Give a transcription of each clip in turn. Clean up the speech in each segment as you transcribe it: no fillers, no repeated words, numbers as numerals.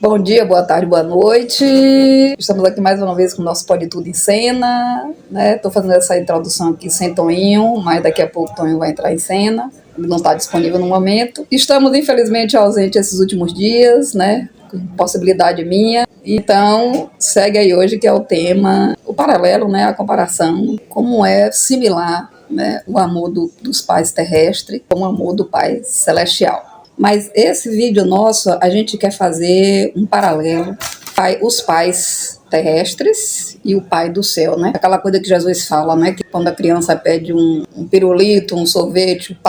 Bom dia, boa tarde, boa noite. Estamos aqui mais uma vez com o nosso Pode Tudo em Cena, né? Estou fazendo essa introdução aqui sem Toninho, mas daqui a pouco o Toninho vai entrar em cena. Ele não está disponível no momento. Estamos, infelizmente, ausentes esses últimos dias, né? Com possibilidade minha. Então, segue aí hoje, que é o tema, o paralelo, né? A comparação, como é similar, né? O amor dos pais terrestres com o amor do Pai celestial. Mas esse vídeo nosso, a gente quer fazer um paralelo, os pais terrestres e o pai do céu, né? Aquela coisa que Jesus fala, né? Que quando a criança pede um pirulito, um sorvete,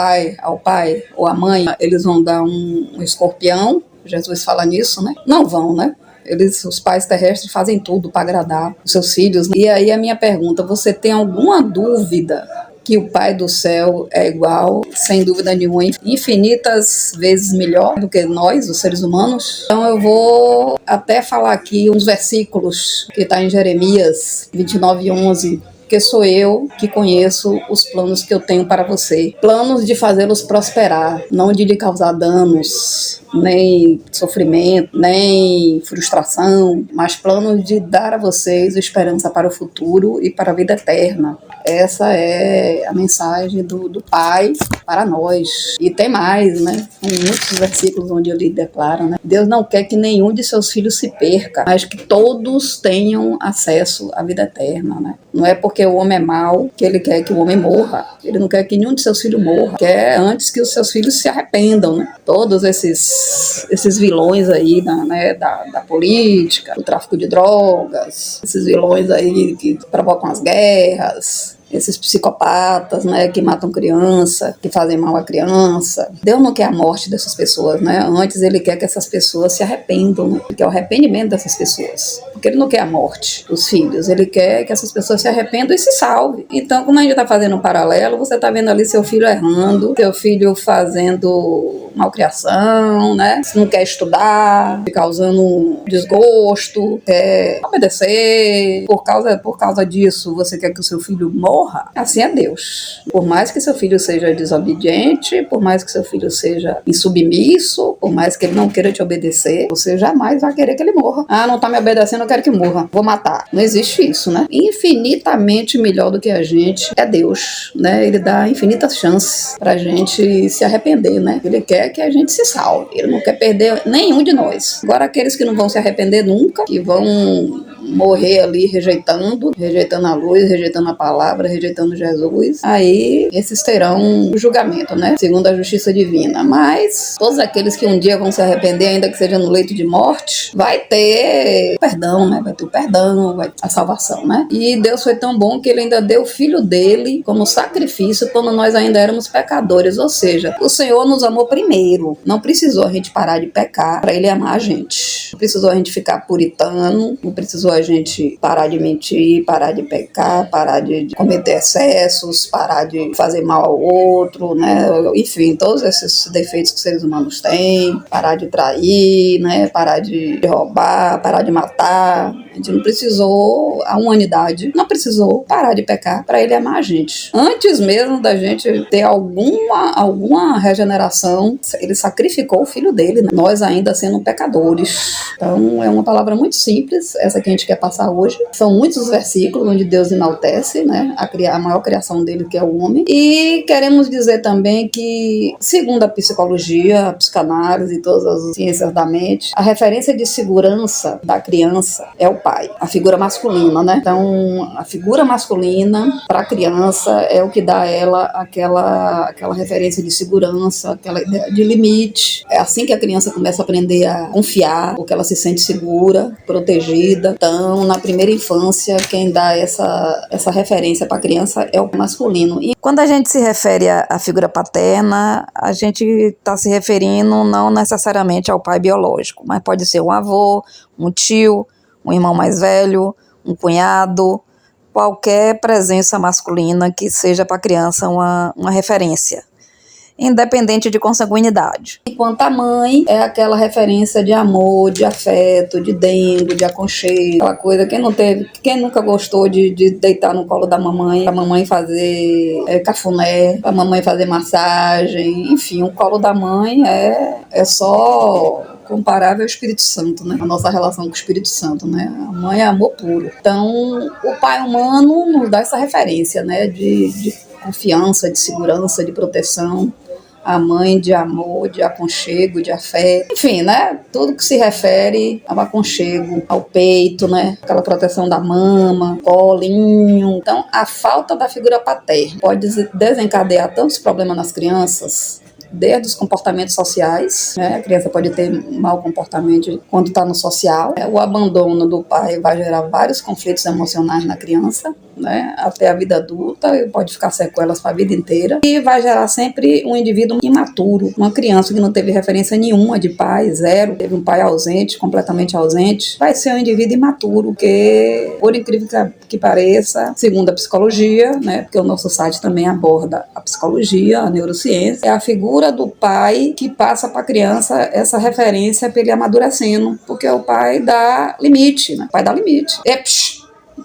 ao pai ou a mãe, eles vão dar um escorpião. Jesus fala nisso, né? Não vão, né? Os pais terrestres fazem tudo para agradar os seus filhos. E aí a minha pergunta, você tem alguma dúvida que o Pai do céu é igual, sem dúvida nenhuma, infinitas vezes melhor do que nós, os seres humanos? Então eu vou até falar aqui uns versículos que está em Jeremias 29:11, porque sou eu que conheço os planos que eu tenho para você. Planos de fazê-los prosperar, não de lhe causar danos, nem sofrimento, nem frustração, mas planos de dar a vocês esperança para o futuro e para a vida eterna. Essa é a mensagem do Pai para nós. E tem mais, né? Tem muitos versículos onde ele declara, né? Deus não quer que nenhum de seus filhos se perca, mas que todos tenham acesso à vida eterna, né? Não é porque o homem é mau que ele quer que o homem morra. Ele não quer que nenhum de seus filhos morra. Quer antes que os seus filhos se arrependam, né? Todos esses vilões aí da política, do tráfico de drogas, esses vilões aí que provocam as guerras, esses psicopatas, né, que matam criança, que fazem mal à criança. Deus não quer a morte dessas pessoas, né? Antes ele quer que essas pessoas se arrependam, né? Ele quer o arrependimento dessas pessoas. Porque ele não quer a morte dos filhos, ele quer que essas pessoas se arrependam e se salvem. Então, como a gente está fazendo um paralelo, você está vendo ali seu filho errando, seu filho fazendo malcriação, né? Se não quer estudar, causando um desgosto, quer obedecer, por causa disso, você quer que o seu filho morra? Assim é Deus. Por mais que seu filho seja desobediente, por mais que seu filho seja insubmisso, por mais que ele não queira te obedecer, você jamais vai querer que ele morra. Ah, não tá me obedecendo, eu quero que morra, vou matar. Não existe isso, né? Infinitamente melhor do que a gente é Deus, né? Ele dá infinitas chances pra gente se arrepender, né? Ele quer que a gente se salve, ele não quer perder nenhum de nós. Agora, aqueles que não vão se arrepender nunca, que vão morrer ali rejeitando a luz, rejeitando a palavra, rejeitando Jesus, aí esses terão o julgamento, né? Segundo a justiça divina. Mas todos aqueles que um dia vão se arrepender, ainda que seja no leito de morte, vai ter perdão, né? Vai ter o perdão, vai ter a salvação, né? E Deus foi tão bom que ele ainda deu o filho dele como sacrifício quando nós ainda éramos pecadores. Ou seja, o Senhor nos amou primeiro. Não precisou a gente parar de pecar para ele amar a gente. Não precisou a gente ficar puritano, não precisou a gente parar de mentir, parar de pecar, parar de cometer excessos, parar de fazer mal ao outro, né? Enfim, todos esses defeitos que os seres humanos têm, parar de trair, né? Parar de roubar, parar de matar. A gente não precisou, a humanidade não precisou parar de pecar para ele amar a gente. Antes mesmo da gente ter alguma regeneração, ele sacrificou o filho dele, né? Nós ainda sendo pecadores. Então é uma palavra muito simples, essa que a gente quer passar hoje. São muitos versículos onde Deus enaltece, né, a maior criação dele, que é o homem. E queremos dizer também que, segundo a psicologia, a psicanálise e todas as ciências da mente, a referência de segurança da criança é o pai, a figura masculina, né? Então, a figura masculina para a criança é o que dá a ela aquela referência de segurança, aquela ideia de limite. É assim que a criança começa a aprender a confiar, porque ela se sente segura, protegida. Então, na primeira infância, quem dá essa referência para a criança é o masculino. E quando a gente se refere à figura paterna, a gente está se referindo não necessariamente ao pai biológico, mas pode ser um avô, um tio, um irmão mais velho, um cunhado, qualquer presença masculina que seja para a criança uma referência. independente de consanguinidade. Enquanto a mãe é aquela referência de amor, de afeto, de dengo, de aconchego, aquela coisa, quem nunca gostou de deitar no colo da mamãe, a mamãe fazer cafuné, a mamãe fazer massagem, enfim, o colo da mãe é só comparável ao Espírito Santo, né? A nossa relação com o Espírito Santo, né? A mãe é amor puro. Então, o pai humano nos dá essa referência, né? De confiança, de segurança, de proteção. A mãe de amor, de aconchego, de afeto. Enfim, né? Tudo que se refere ao aconchego, ao peito, né? Aquela proteção da mama, colinho. Então, a falta da figura paterna pode desencadear tantos problemas nas crianças, desde os comportamentos sociais, né? A criança pode ter mau comportamento quando está no social. O abandono do pai vai gerar vários conflitos emocionais na criança, né? Até a vida adulta, e pode ficar sequelas para a vida inteira. E vai gerar sempre um indivíduo imaturo, uma criança que não teve referência nenhuma de pai, zero, teve um pai ausente, completamente ausente, vai ser um indivíduo imaturo, que, por incrível que pareça, segundo a psicologia, né? Porque o nosso site também aborda a psicologia, a neurociência, é a figura do pai que passa para a criança essa referência para ele amadurecendo, porque o pai dá limite, né? O pai dá limite.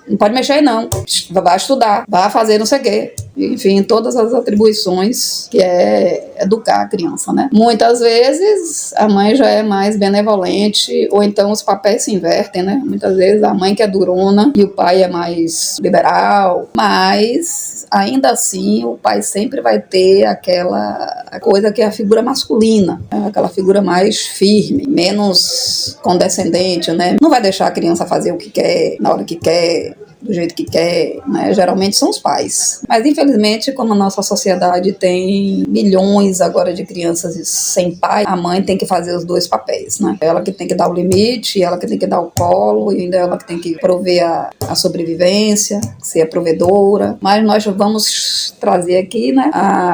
Não pode mexer não, vai estudar, vai fazer não sei o quê. Enfim, todas as atribuições que é educar a criança, né? Muitas vezes a mãe já é mais benevolente, ou então os papéis se invertem, né? Muitas vezes a mãe que é durona e o pai é mais liberal, mas ainda assim o pai sempre vai ter aquela coisa que é a figura masculina, né? Aquela figura mais firme, menos condescendente, né? Não vai deixar a criança fazer o que quer, na hora que quer, do jeito que quer, né? Geralmente são os pais. Mas, infelizmente, como a nossa sociedade tem milhões agora de crianças sem pai, a mãe tem que fazer os dois papéis, né? Ela que tem que dar o limite, ela que tem que dar o colo, e ainda ela que tem que prover a sobrevivência, ser a provedora. Mas nós vamos trazer aqui, né,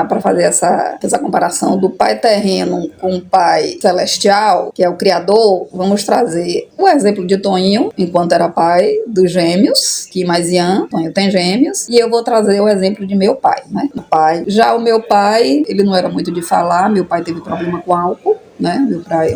para fazer essa comparação do pai terreno com o pai celestial, que é o criador. Vamos trazer o exemplo de Toinho, enquanto era pai dos gêmeos, que mais Ian, Toinho tem gêmeos, e eu vou trazer o exemplo de meu pai, né? Já o meu pai, ele não era muito de falar, meu pai teve problema com álcool, né? Meu pai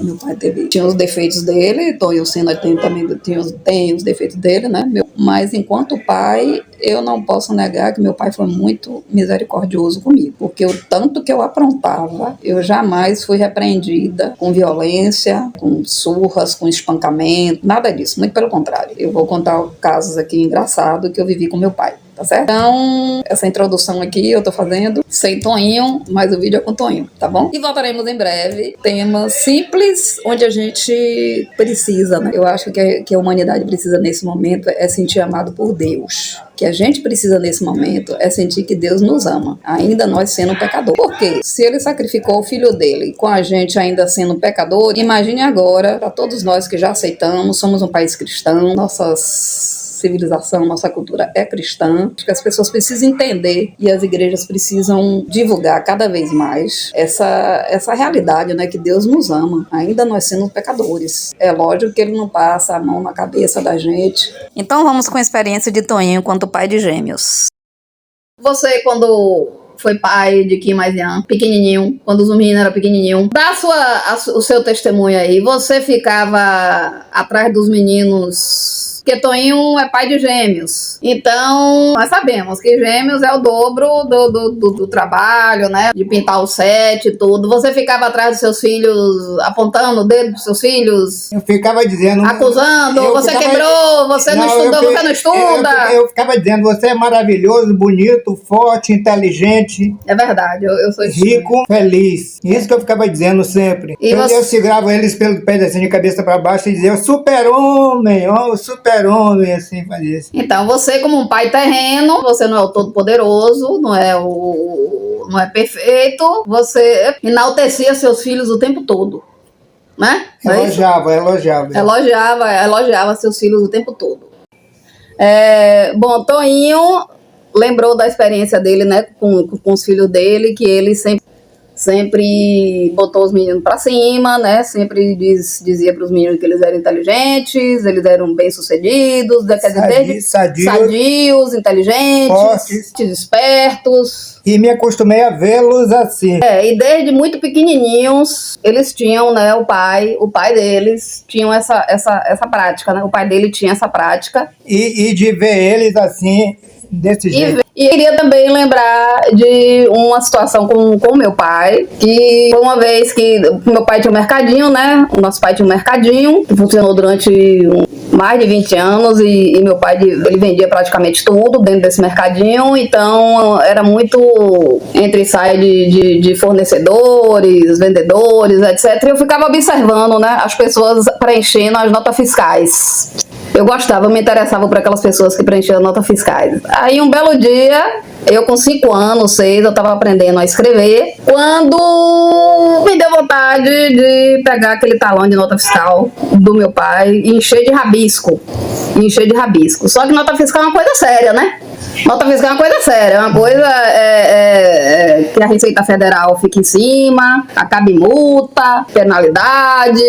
tinha os defeitos dele, Toinho Sena tem os defeitos dele, né? Mas enquanto pai, eu não posso negar que meu pai foi muito misericordioso comigo, porque o tanto que eu aprontava, eu jamais fui repreendida com violência, com surras, com espancamento, nada disso, muito pelo contrário. Eu vou contar casos aqui engraçados que eu vivi com meu pai. Tá certo? Então, essa introdução aqui eu tô fazendo sem Toinho, mas o vídeo é com Toinho, tá bom? E voltaremos em breve. Tema simples, onde a gente precisa, né? Eu acho que a humanidade precisa nesse momento é sentir amado por Deus. Que a gente precisa nesse momento é sentir que Deus nos ama, ainda nós sendo pecador. Por quê? Se ele sacrificou o filho dele com a gente ainda sendo pecador, imagine agora, para todos nós que já aceitamos, somos um país cristão, nossas civilização, nossa cultura é cristã, acho que as pessoas precisam entender e as igrejas precisam divulgar cada vez mais essa realidade, né, que Deus nos ama, ainda nós sendo pecadores. É lógico que ele não passa a mão na cabeça da gente. Então vamos com a experiência de Toinho enquanto pai de gêmeos. Você, quando foi pai de Kim mais Ian, pequenininho, quando os meninos eram pequenininhos, dá o seu testemunho aí. Você ficava atrás dos meninos, porque Toinho é pai de gêmeos. Então, nós sabemos que gêmeos é o dobro do trabalho, né? De pintar o set e tudo. Você ficava atrás dos seus filhos, apontando o dedo dos seus filhos? Eu ficava dizendo... Acusando, quebrou, você não estudou, você não estuda. Eu ficava dizendo, você é maravilhoso, bonito, forte, inteligente. É verdade, eu sou rico, feliz. Isso que eu ficava dizendo sempre. Eu segurava eles pelo pé, assim, de cabeça para baixo e dizia, super-homem, ó, super-homem, assim, fazia isso. Então, você como um pai terreno, você não é o todo-poderoso, não é perfeito, você enaltecia seus filhos o tempo todo, né? Elogiava seus filhos o tempo todo. Bom, Toinho lembrou da experiência dele, né, com os filhos dele, que ele sempre sempre botou os meninos pra cima, né? Sempre dizia pros meninos que eles eram inteligentes, eles eram bem-sucedidos, sadios, inteligentes, fortes, espertos. E me acostumei a vê-los assim. E desde muito pequenininhos, eles tinham, né, o pai deles tinham essa prática, né? O pai dele tinha essa prática. E de ver eles assim, desse jeito. E queria também lembrar de uma situação com meu pai, que foi uma vez que meu pai tinha um mercadinho, né? O nosso pai tinha um mercadinho, que funcionou durante mais de 20 anos e meu pai, ele vendia praticamente tudo dentro desse mercadinho, então era muito entre e sai de fornecedores, vendedores, etc. E eu ficava observando, né, as pessoas preenchendo as notas fiscais. Eu gostava, eu me interessava por aquelas pessoas que preenchiam notas fiscais. Aí um belo dia, eu com 5 anos, 6, eu estava aprendendo a escrever, quando me deu vontade de pegar aquele talão de nota fiscal do meu pai e encher de rabisco. Só que nota fiscal é uma coisa séria, né? Nota fiscal é uma coisa séria, é uma coisa que a Receita Federal fica em cima, acaba em multa, penalidade,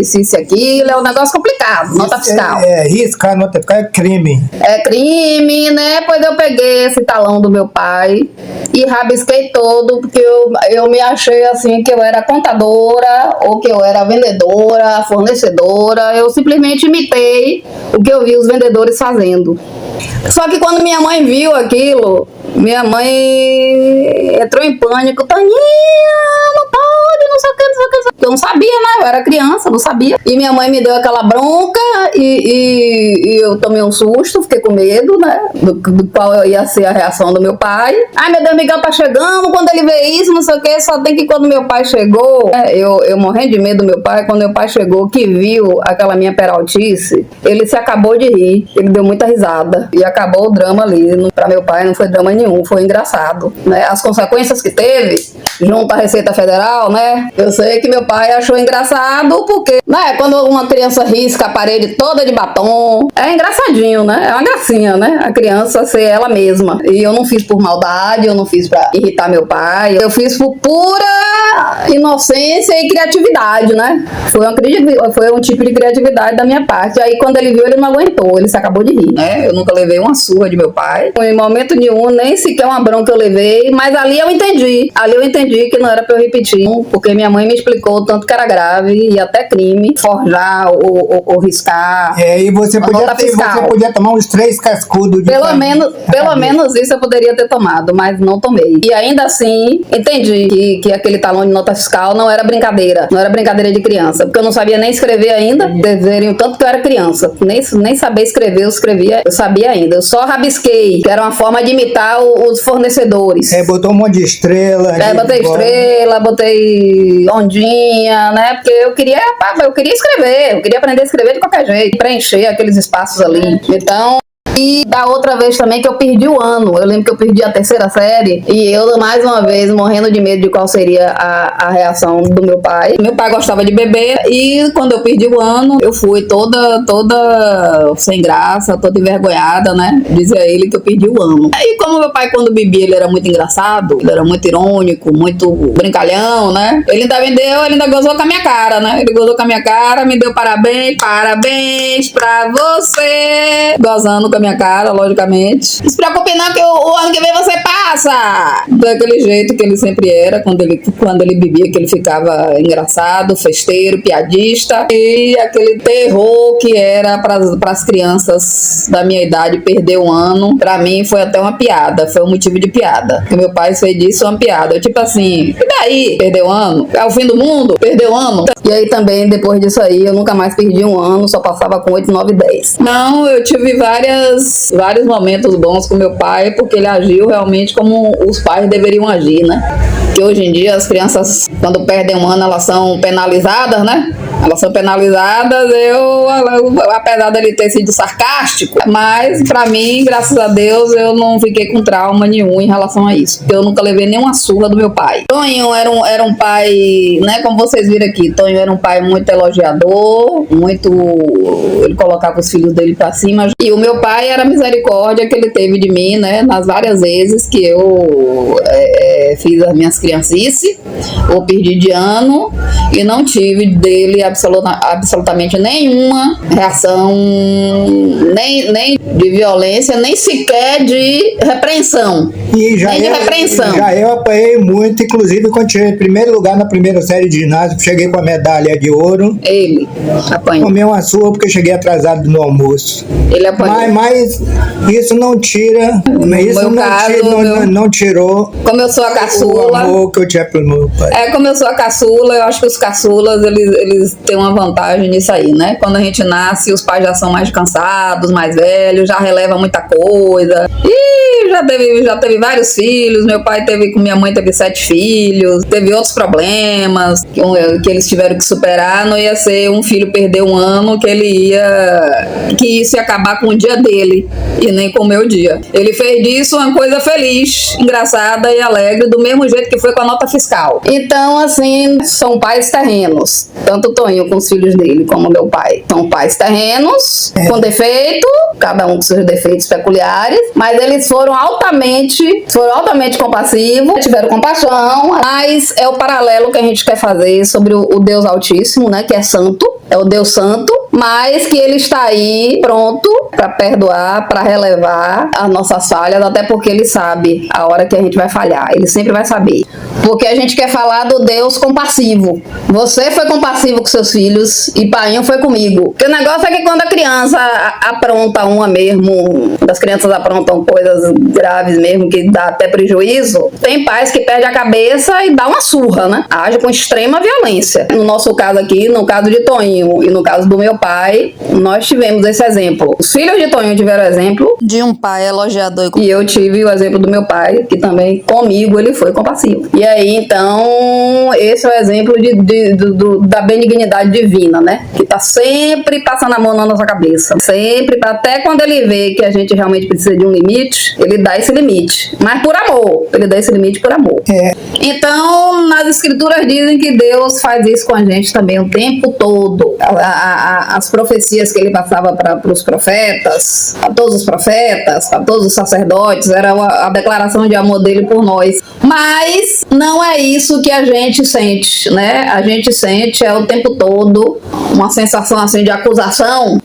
isso e aquilo, é um negócio complicado, nota fiscal. Riscar nota fiscal é crime. É crime, né? Pois eu peguei esse talão do meu pai e rabisquei todo, porque eu me achei assim que eu era contadora, ou que eu era vendedora, fornecedora, eu simplesmente imitei o que eu vi os vendedores fazendo. Só que quando minha mãe viu aquilo, minha mãe entrou em pânico. Taninha, não pode, não sei o que. Eu não sabia, né? Eu era criança, não sabia. E minha mãe me deu aquela bronca e eu tomei um susto, fiquei com medo, né? Do qual ia ser a reação do meu pai. Ai, meu Deus, Miguel tá chegando, quando ele vê isso, não sei o que. Só tem que quando meu pai chegou, eu morrendo de medo do meu pai, quando meu pai chegou, que viu aquela minha peraltice, ele se acabou de rir, ele deu muita risada. E acabou o drama ali. Pra meu pai não foi drama nenhum, foi engraçado, né? As consequências que teve, junto à Receita Federal, né? Eu sei que meu pai achou engraçado, porque, né, quando uma criança risca a parede toda de batom, é engraçadinho, né? É uma gracinha, né? A criança ser ela mesma. E eu não fiz por maldade, eu não fiz pra irritar meu pai, eu fiz por pura inocência e criatividade, né? Foi um tipo de criatividade da minha parte. Aí quando ele viu, ele não aguentou, ele se acabou de rir, né? Eu nunca levei uma surra de meu pai, em momento nenhum, nem sequer uma bronca eu levei, mas ali eu entendi que não era pra eu repetir, porque minha mãe me explicou o tanto que era grave e até crime, forjar ou riscar. E você podia tomar uns 3 cascudos de pelo menos isso eu poderia ter tomado, mas não tomei. E ainda assim, entendi que aquele talão de nota fiscal não era brincadeira de criança, porque eu não sabia nem escrever ainda, verem o tanto que eu era criança, nem saber escrever, eu sabia ainda, eu só rabisquei, que era uma forma de imitar os fornecedores. Botou um monte de estrela. Botei estrela, botei ondinha, né, porque eu queria escrever, eu queria aprender a escrever de qualquer jeito, preencher aqueles espaços ali, então... E da outra vez também que eu perdi o ano, eu lembro que eu perdi a 3ª série e eu mais uma vez morrendo de medo de qual seria a reação do meu pai. Meu pai gostava de beber e quando eu perdi o ano eu fui toda sem graça, toda envergonhada, né? Dizia ele que eu perdi o ano. E como meu pai quando bebia ele era muito engraçado, ele era muito irônico, muito brincalhão, né? Ele ainda gozou com a minha cara, né? Ele gozou com a minha cara, me deu parabéns pra você, gozando com a minha cara, logicamente. Não se preocupe não que o ano que vem você passa! Daquele jeito que ele sempre era, quando ele bebia, que ele ficava engraçado, festeiro, piadista. E aquele terror que era para as crianças da minha idade perder um ano, pra mim foi até uma piada, foi um motivo de piada. Porque meu pai fez disso uma piada. Eu, tipo assim, e daí? Perdeu um ano? É o fim do mundo? Perdeu um ano? E aí também, depois disso aí, eu nunca mais perdi um ano, só passava com 8, 9, 10. Não, eu tive vários momentos bons com meu pai, porque ele agiu realmente como os pais deveriam agir, né? Que hoje em dia as crianças, quando perdem um ano, elas são penalizadas, né? Elas são penalizadas, apesar dele ter sido sarcástico, mas pra mim, graças a Deus, eu não fiquei com trauma nenhum em relação a isso. Eu nunca levei nenhuma surra do meu pai. Tonho era um pai, né, como vocês viram aqui, Tonho era um pai muito elogiador, ele colocava os filhos dele pra cima. E o meu pai era a misericórdia que ele teve de mim, né, nas várias vezes que eu fiz as minhas criancices, ou perdi de ano, e não tive dele absolutamente nenhuma reação, nem de violência, nem sequer de repreensão. E já eu apanhei muito, inclusive quando cheguei em primeiro lugar na primeira série de ginásio, cheguei com a medalha de ouro. Ele apanhou. Tomei uma surra porque cheguei atrasado no almoço. Ele apanhou. Mas isso não tira, não tirou. Como eu sou a caçula, o amor que eu tinha pro meu pai. Como eu sou a caçula, eu acho que os caçulas, eles têm uma vantagem nisso aí, né? Quando a gente nasce, os pais já são mais cansados, mais velhos, já releva muita coisa. E já teve vários filhos. Meu pai com minha mãe teve 7 filhos, teve outros problemas que eles tiveram que superar. Não ia ser um filho perder um ano que isso ia acabar com o dia dele e nem com o meu dia. Ele fez disso uma coisa feliz, engraçada e alegre, do mesmo jeito que foi com a nota fiscal. Então, assim, são pais terrenos, tanto o Toninho com os filhos dele como o meu pai. São pais terrenos, com defeito, cada um com seus defeitos peculiares, mas eles foram altamente compassivos, tiveram compaixão, mas é o paralelo que a gente quer fazer sobre o Deus Altíssimo, né, que é santo, é o Deus santo, mas que ele está aí pronto para perdoar, para relevar as nossas falhas, até porque ele sabe a hora que a gente vai falhar, ele sempre vai saber. Porque a gente quer falar do Deus compassivo. Você foi compassivo com seus filhos e Painho foi comigo. Porque o negócio é que quando a criança apronta das crianças aprontam coisas graves mesmo, que dá até prejuízo, tem pais que perdem a cabeça e dá uma surra, né? Age com extrema violência. No nosso caso aqui, no caso de Toninho e no caso do meu pai, nós tivemos esse exemplo. Os filhos de Toninho tiveram o exemplo de um pai elogiador e eu tive o exemplo do meu pai, que também comigo ele foi compassivo. E aí, então, esse é o exemplo da benignidade divina, né? Que tá sempre passando a mão na nossa cabeça. Sempre, até quando ele vê que a gente realmente precisa de um limite, ele dá esse limite. Mas por amor. Ele dá esse limite por amor. Então, nas escrituras dizem que Deus faz isso com a gente também o tempo todo. As profecias que ele passava para os profetas, a todos os profetas, a todos os sacerdotes, era a declaração de amor dele por nós. Mas não é isso que a gente sente, né? A gente sente o tempo todo uma sensação assim de acusação.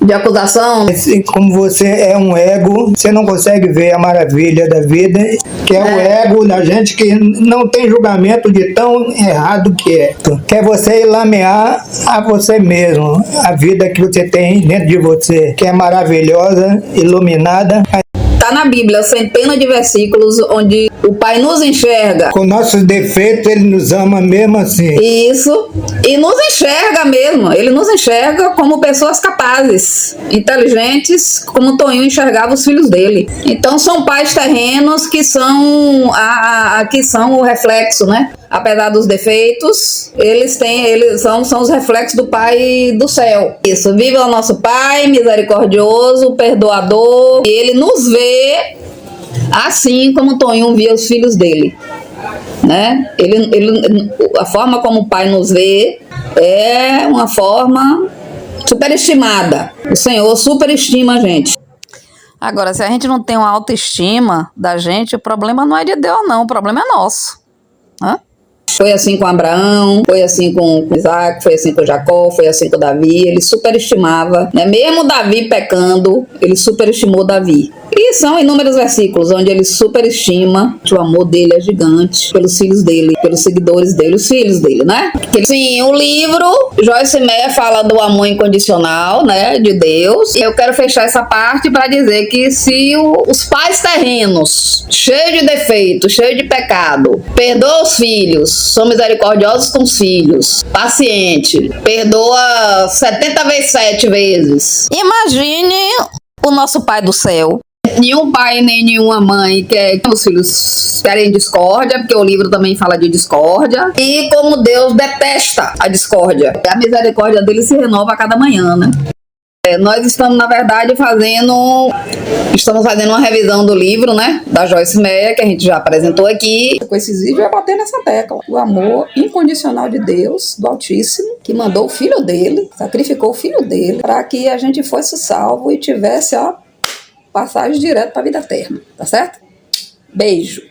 Assim, como você é um ego, você não consegue ver a maravilha da vida, que é o ego da gente que não tem julgamento de tão errado que é. Quer você ir lamear a você mesmo, a vida que você tem dentro de você, que é maravilhosa, iluminada. Tá na Bíblia, centenas de versículos onde o Pai nos enxerga. Com nossos defeitos, Ele nos ama mesmo assim. Isso. E nos enxerga mesmo. Ele nos enxerga como pessoas capazes, inteligentes, como Toninho enxergava os filhos dele. Então são pais terrenos que são o reflexo, né? Apesar dos defeitos, eles são os reflexos do Pai do céu. Isso, viva o nosso Pai misericordioso, perdoador, e ele nos vê assim como Toninho via os filhos dele, né? A forma como o Pai nos vê é uma forma superestimada. O Senhor superestima a gente. Agora, se a gente não tem uma autoestima da gente, o problema não é de Deus, não. O problema é nosso. Foi assim com Abraão, foi assim com Isaac, foi assim com Jacó, foi assim com Davi. Ele superestimava, né? Mesmo Davi pecando, ele superestimou Davi. E são inúmeros versículos onde ele superestima que o amor dele é gigante pelos filhos dele, pelos seguidores dele, os filhos dele, né? Sim, o livro Joyce Meyer fala do amor incondicional, né, de Deus. E eu quero fechar essa parte para dizer que se os pais terrenos, cheios de defeitos, cheios de pecado, perdoam os filhos, são misericordiosos com os filhos, paciente, perdoa 70 vezes 7 vezes. Imagine o nosso Pai do céu. nenhum pai nem nenhuma mãe quer que os filhos querem discórdia, porque o livro também fala de discórdia. E como Deus detesta a discórdia, a misericórdia dele se renova a cada manhã, né? Nós estamos, na verdade, fazendo uma revisão do livro, né, da Joyce Meyer, que a gente já apresentou aqui. Com esses vídeos, eu bater nessa tecla. O amor incondicional de Deus, do Altíssimo, que mandou o filho dele, sacrificou o filho dele, para que a gente fosse salvo e tivesse, ó, passagem direto para a vida eterna, tá certo? Beijo.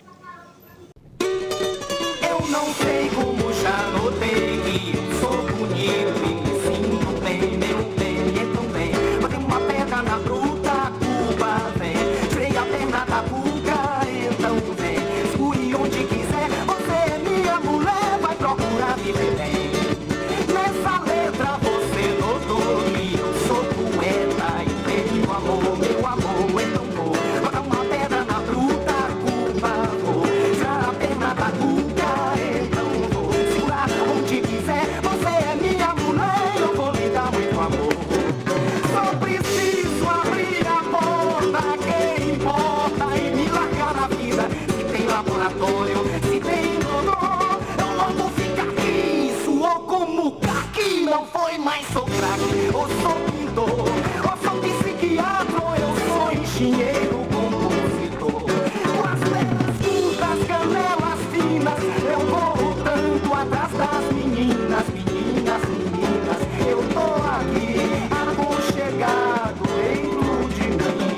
Eu não sei como já notei que eu sou bonito e me sinto bem, meu bem, então bem. Botei uma pedra na bruta, a culpa vem. Tirei a perna da pulga, então vem. Escure onde quiser, você é minha mulher, vai procurar viver bem. Nessa letra você notou que eu sou poeta e tenho amor, meu amor, então vou. Botar uma pedra na bruta, a culpa vou. Tirar a perna da pulga, então vou. Segurar onde quiser, você é minha mulher, eu vou lhe dar muito amor. Só preciso abrir a porta, quem importa e me largar na vida. Se tem laboratório, se tem dodô, eu logo fico aqui. Suou como caqui, não foi mais sou craque, ou sou pintor, ou sou psiquiatra, ou eu sou engenheiro, compositor. Com as pernas curtas, canelas finas, eu vou tanto atrás das meninas, meninas, meninas. Eu tô aqui, aconchegado dentro de mim.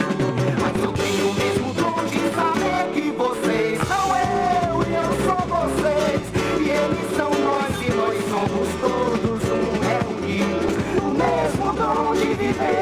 Mas eu tenho o mesmo dom de saber que vocês são eu e eu sou vocês. E eles são nós e nós somos todos um reunido. O mesmo dom de viver.